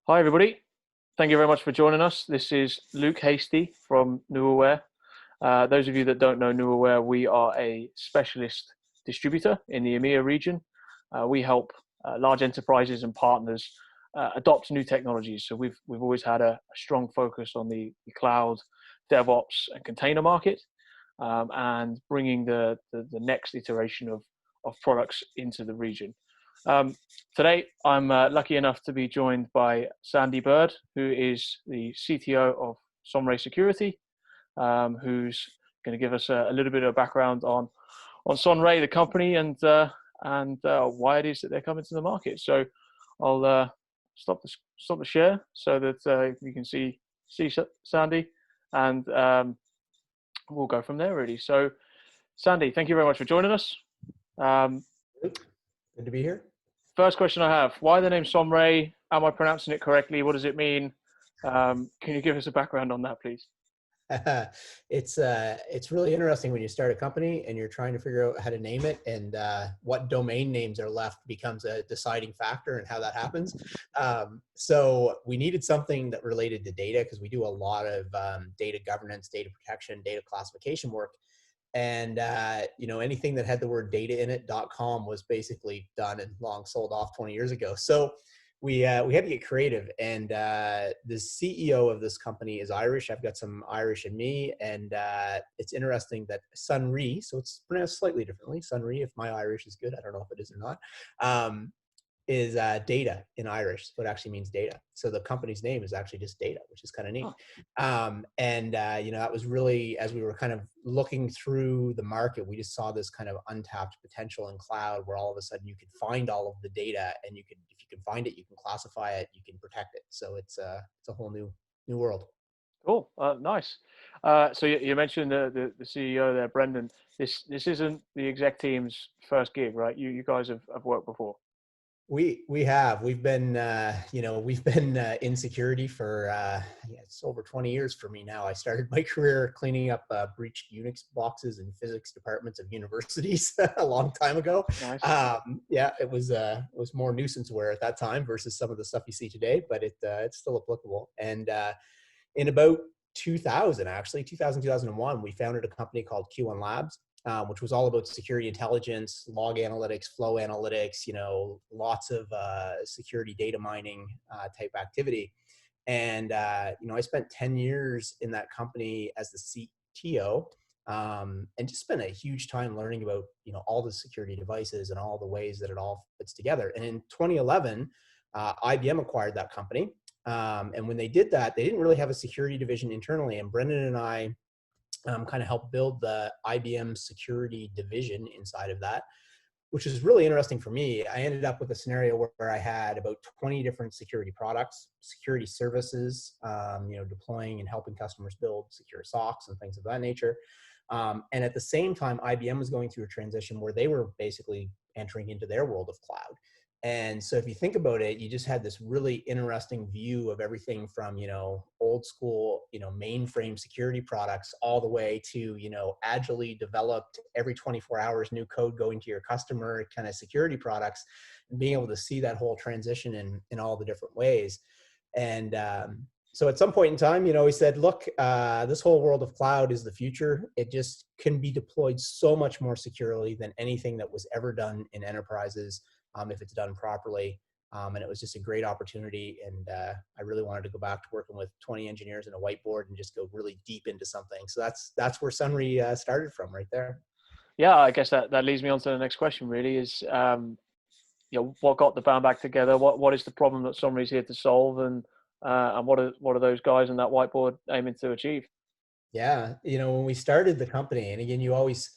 Hi, everybody. Thank you very much for joining us. This is Luke Hasty from Nuaware. Those of you that don't know Nuaware, we are a specialist distributor in the EMEA region. We help large enterprises and partners adopt new technologies. So we've always had a strong focus on the cloud, DevOps, and container market, and bringing the next iteration of products into the region. Um, Today, I'm lucky enough to be joined by Sandy Bird, who is the CTO of Sonrai Security, who's going to give us a little bit of background on Sonrai, the company, and why it is that they're coming to the market. So I'll stop the share so that you can see Sandy, and we'll go from there. Really. So, Sandy, thank you very much for joining us. Um, Good to be here. First question I have: why the name Sonrai? Am I pronouncing it correctly? What does it mean? Can you give us a background on that, please? It's really interesting when you start a company and you're trying to figure out how to name it, and what domain names are left becomes a deciding factor in how that happens. So we needed something that related to data, because we do a lot of data governance, data protection, data classification work. And anything that had the word data in it, .com was basically done and long sold off 20 years ago. So we had to get creative, and the CEO of this company is Irish. I've got some Irish in me, and it's interesting that Sonrai, so it's pronounced slightly differently, Sonrai, if my Irish is good, I don't know if it is or not, is data in Irish. So it actually means data. So the company's name is actually just data, which is kind of neat. That was really, as we were kind of looking through the market, we just saw this kind of untapped potential in cloud, where all of a sudden you could find all of the data, and if you can find it, you can classify it, you can protect it. So it's a whole new world. Cool, nice. So you mentioned the CEO there, Brendan. This isn't the exec team's first gig, right? You guys have worked before. We've been in security for it's over 20 years for me now. I started my career cleaning up breached Unix boxes in physics departments of universities a long time ago. Nice. It was more nuisanceware at that time versus some of the stuff you see today, but it's still applicable. And in about 2001, we founded a company called Q1 Labs, which was all about security intelligence, log analytics, flow analytics, lots of security data mining type activity. And, I spent 10 years in that company as the CTO, and just spent a huge time learning about, all the security devices and all the ways that it all fits together. And in 2011, IBM acquired that company. And when they did that, they didn't really have a security division internally. And Brendan and I kind of helped build the IBM security division inside of that, which is really interesting for me. I ended up with a scenario where I had about 20 different security products, security services, deploying and helping customers build secure SOCs and things of that nature. And at the same time, IBM was going through a transition where they were basically entering into their world of cloud. And so if you think about it, you just had this really interesting view of everything from, old school, mainframe security products all the way to, agilely developed every 24 hours, new code going to your customer kind of security products, and being able to see that whole transition in all the different ways. And so at some point in time, we said, look, this whole world of cloud is the future. It just can be deployed so much more securely than anything that was ever done in enterprises, if it's done properly. And it was just a great opportunity. And I really wanted to go back to working with 20 engineers and a whiteboard and just go really deep into something. So that's where Sonrai started from, right there. Yeah, I guess that leads me on to the next question. Really, is what got the band back together? What is the problem that Sonrai's here to solve, and what are those guys on that whiteboard aiming to achieve? Yeah, when we started the company, and again, you always,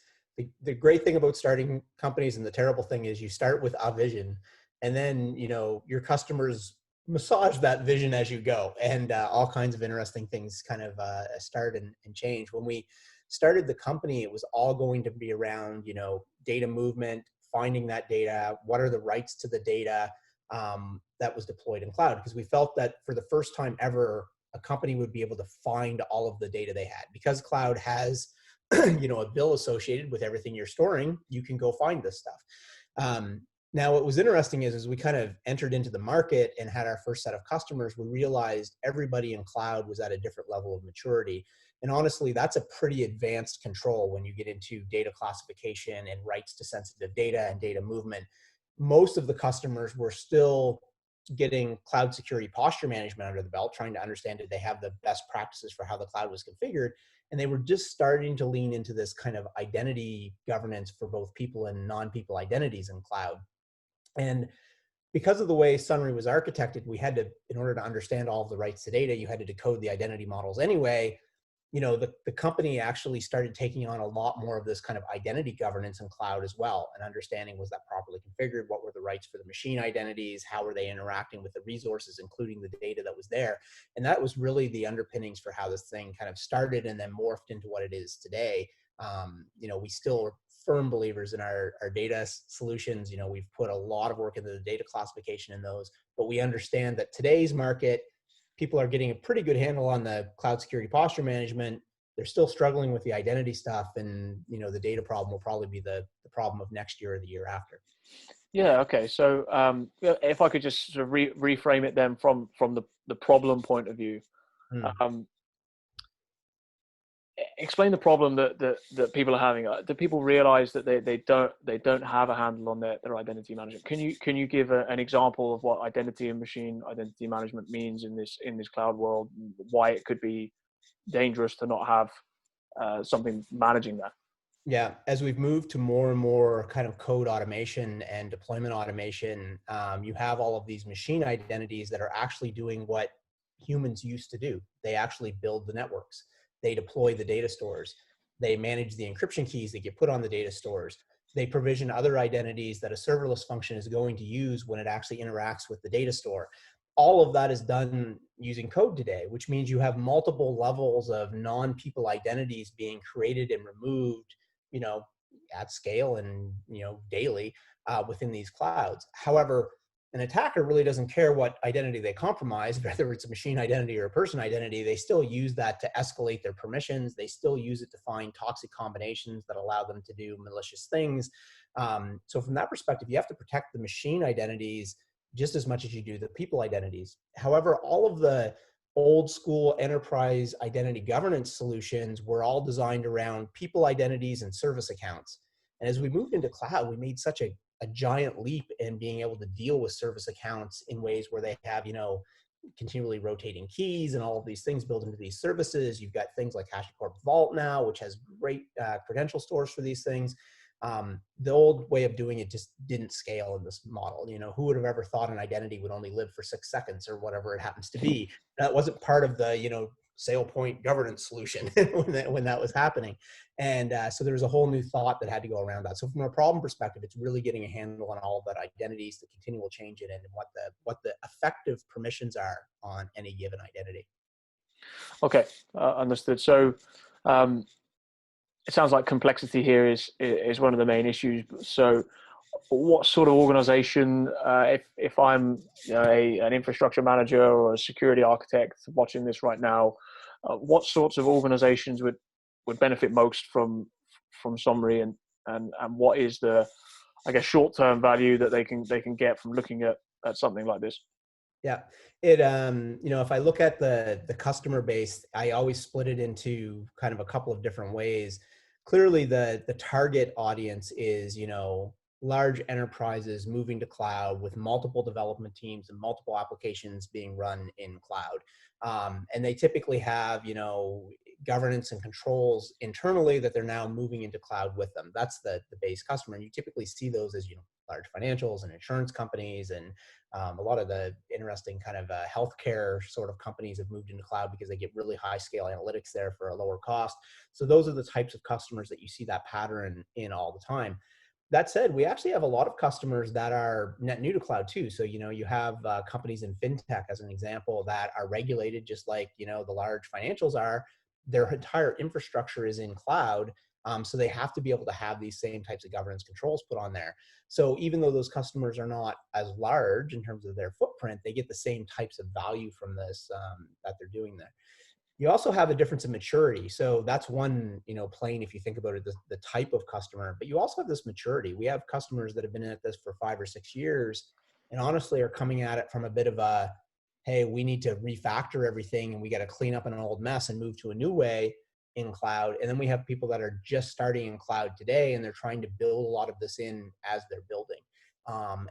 the great thing about starting companies and the terrible thing is you start with a vision, and then, your customers massage that vision as you go, and all kinds of interesting things kind of start and change. When we started the company, it was all going to be around, data movement, finding that data, what are the rights to the data that was deployed in cloud, because we felt that for the first time ever, a company would be able to find all of the data they had, because cloud has a bill associated with everything you're storing. You can go find this stuff. Now, what was interesting is as we kind of entered into the market and had our first set of customers, we realized everybody in cloud was at a different level of maturity. And honestly, that's a pretty advanced control when you get into data classification and rights to sensitive data and data movement. Most of the customers were still getting cloud security posture management under the belt, trying to understand did they have the best practices for how the cloud was configured. And they were just starting to lean into this kind of identity governance for both people and non-people identities in cloud. And because of the way Sonrai was architected, we had to, in order to understand all of the rights to data, you had to decode the identity models anyway. The company actually started taking on a lot more of this kind of identity governance in cloud as well, and understanding was that properly configured, what were the rights for the machine identities, how were they interacting with the resources, including the data that was there. And that was really the underpinnings for how this thing kind of started and then morphed into what it is today. We still are firm believers in our data solutions. We've put a lot of work into the data classification in those, but we understand that today's market, people are getting a pretty good handle on the cloud security posture management. They're still struggling with the identity stuff, and the data problem will probably be the problem of next year or the year after. Yeah. Okay. So if I could just sort of reframe it then from the problem point of view, um, explain the problem that people are having. Do people realize that they don't have a handle on their identity management? Can you give an example of what identity and machine identity management means in this cloud world? Why it could be dangerous to not have something managing that? Yeah, as we've moved to more and more kind of code automation and deployment automation, you have all of these machine identities that are actually doing what humans used to do. They actually build the networks. They deploy the data stores. They manage the encryption keys that get put on the data stores. They provision other identities that a serverless function is going to use when it actually interacts with the data store. All of that is done using code today, which means you have multiple levels of non-people identities being created and removed, you know, at scale and, daily within these clouds. However, an attacker really doesn't care what identity they compromise, whether it's a machine identity or a person identity. They still use that to escalate their permissions. They still use it to find toxic combinations that allow them to do malicious things. So from that perspective, you have to protect the machine identities just as much as you do the people identities. However, all of the old school enterprise identity governance solutions were all designed around people identities and service accounts. And as we moved into cloud, we made such a giant leap in being able to deal with service accounts in ways where they have, continually rotating keys and all of these things built into these services. You've got things like HashiCorp Vault now, which has great credential stores for these things. The old way of doing it just didn't scale in this model. Who would have ever thought an identity would only live for 6 seconds or whatever it happens to be? That wasn't part of the, SailPoint governance solution when that was happening. And so there was a whole new thought that had to go around that. So from a problem perspective, it's really getting a handle on all of that identities, the continual change in it, and what the effective permissions are on any given identity. Okay, understood. So it sounds like complexity here is one of the main issues. So what sort of organization, if I'm an infrastructure manager or a security architect watching this right now, what sorts of organizations would benefit most from Sonrai, and what is the, I guess, short-term value that they can get from looking at something like this? Yeah, it if I look at the customer base, I always split it into kind of a couple of different ways. Clearly, the target audience is, large enterprises moving to cloud with multiple development teams and multiple applications being run in cloud. And they typically have, governance and controls internally that they're now moving into cloud with them. That's the base customer. And you typically see those as, large financials and insurance companies, and a lot of the interesting kind of healthcare sort of companies have moved into cloud because they get really high scale analytics there for a lower cost. So those are the types of customers that you see that pattern in all the time. That said, we actually have a lot of customers that are net new to cloud too. So, you have companies in fintech, as an example, that are regulated just like, the large financials are. Their entire infrastructure is in cloud. So they have to be able to have these same types of governance controls put on there. So even though those customers are not as large in terms of their footprint, they get the same types of value from this that they're doing there. You also have a difference in maturity. So that's one, plane if you think about it, the type of customer, but you also have this maturity. We have customers that have been at this for 5 or 6 years and honestly are coming at it from a bit of a, hey, we need to refactor everything and we got to clean up an old mess and move to a new way in cloud. And then we have people that are just starting in cloud today and they're trying to build a lot of this in as they're building.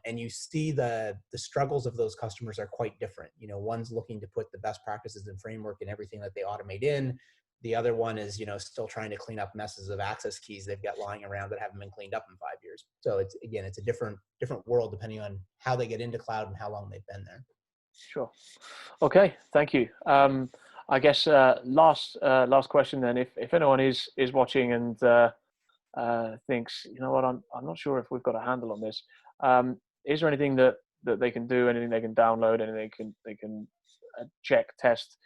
And you see the struggles of those customers are quite different. One's looking to put the best practices and framework and everything that they automate in. The other one is, still trying to clean up messes of access keys they've got lying around that haven't been cleaned up in 5 years. So it's a different world depending on how they get into cloud and how long they've been there. Sure. Okay. Thank you. I guess last question then. If anyone is watching and thinks, you know what, I'm not sure if we've got a handle on this. Is there anything that they can do? Anything they can download? Anything they can check, test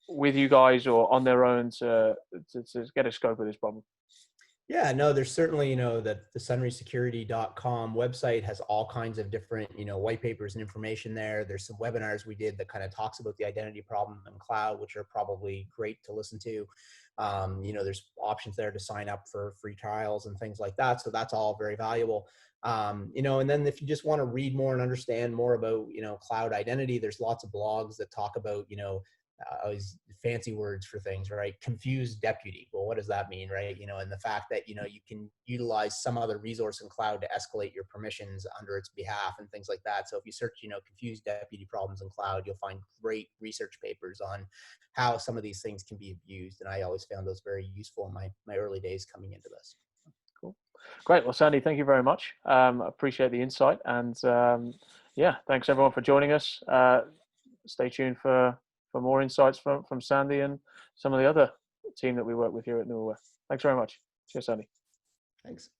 with you guys or on their own to get a scope of this problem? Yeah, no, there's certainly, that the sonraisecurity.com website has all kinds of different, white papers and information there. There's some webinars we did that kind of talks about the identity problem in cloud, which are probably great to listen to. There's options there to sign up for free trials and things like that. So that's all very valuable. And then if you just want to read more and understand more about, cloud identity, there's lots of blogs that talk about, always fancy words for things, right? Confused deputy. Well, what does that mean, right? And the fact that, you can utilize some other resource in cloud to escalate your permissions under its behalf and things like that. So if you search, confused deputy problems in cloud, you'll find great research papers on how some of these things can be abused. And I always found those very useful in my early days coming into this. Cool. Great. Well, Sandy, thank you very much. Appreciate the insight. And yeah, thanks everyone for joining us. Stay tuned for more insights from Sandy and some of the other team that we work with here at Nuaware. Thanks very much. Cheers, Sandy. Thanks.